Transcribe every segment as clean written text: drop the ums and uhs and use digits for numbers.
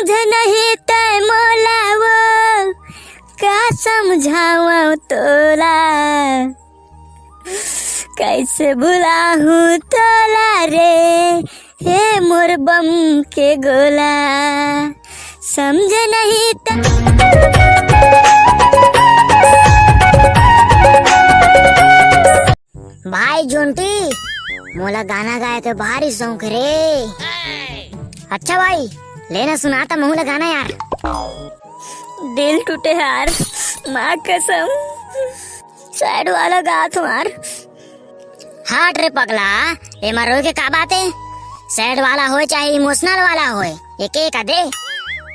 समझ नहीं तय मोला वो का समझाऊं तोला, कैसे भुलाऊं तोला रे हे मोर बम के गोला। समझ नहीं भाई जोंटी मोला गाना गाए के भारी शौक रे। अच्छा भाई लेना सुनाता महूला गाना यार। दिल टूटे यार माँ कसम सैड वाला गा तुम्हार। हट रे पगला ये मरो के का बात है। सैड वाला हो चाहे इमोशनल वाला हो एक एक दे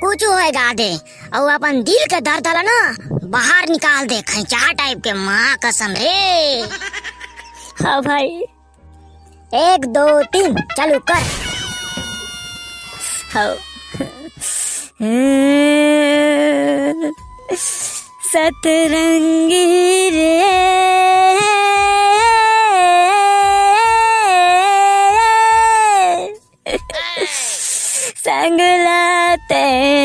कुछ होए गा दे और अपन दिल के दर्द ला ना बाहर निकाल दे खैचा टाइप के माँ कसम रे। हाँ भाई 1 2 3 चालू कर। हाँ सतरंगी रे संगलाते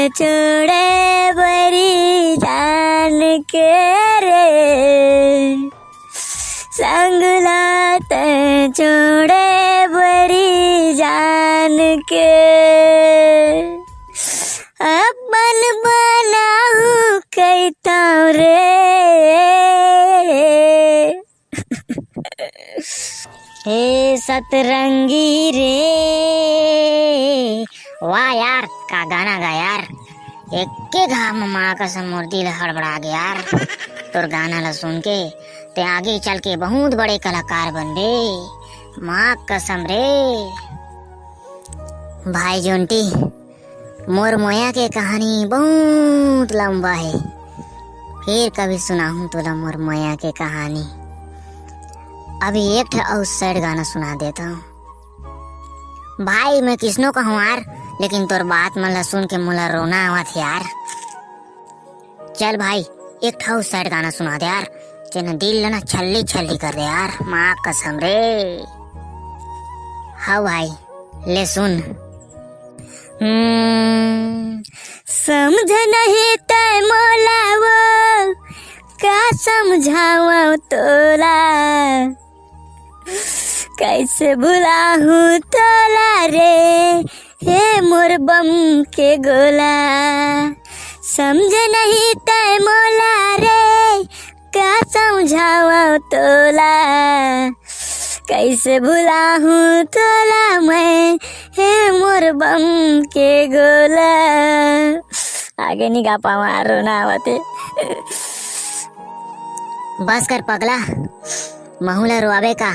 छोड़े बरी जान के रे, संगलाते छोड़े बरी जान के, अपन बनाऊ कहता रे। हे सतरंगी रे वाह यार का गाना गा यार। एक के घाम माँ कसम मोर दिल हड़बड़ा गया यार। तोर गाना ला सुन के ते आगे चल के बहुत बड़े कलाकार बन बे माँ कसम रे। भाई जोंटी मोर मोया के कहानी बहुत लंबा है, फिर कभी सुनाऊं तुला मोर मोया के कहानी। अभी एक आउट साइड गाना सुना देता हूँ। भाई मैं किसनो कहूँ यार लेकिन तोर बात मन ला सुन के मोला रोना आवत यार। चल भाई एक आउट साइड गाना सुना दे यार जेना दिल ला ना छल्ली छल्ली कर दे यार माँ कसम रे। हाँ भाई ले सुन। समझ नहीं तय मोला वो का समझाऊं तोला, कैसे भुलाऊं तोला रे हे मोर बम के गोला। समझ नहीं तय मोला रे का समझाऊं तोला, कैसे भुलाऊं तोला मैं हे मोर बम के गोला। आगे नहीं गा पाऊँ यार रोना आवते। बस कर पगला महूला रोआवे का।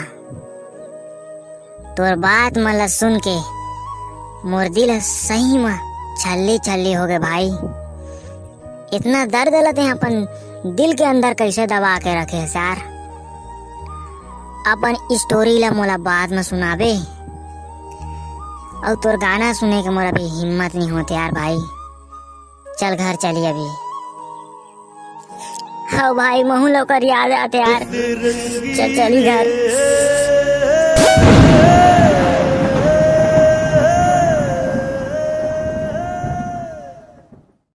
तोर बात मला सुन के मोर दिल सही में छल्ली छल्ली हो गए भाई। इतना दर्द लते हैं अपन दिल के अंदर कैसे दबा के रखे यार। अपन स्टोरी ला मोला बाद में सुनाबे और तोर गाना सुने के मोरा भी हिम्मत नहीं होते यार भाई। चल घर चली अभी। हाँ भाई महू लोग याद आते यार चल चली घर।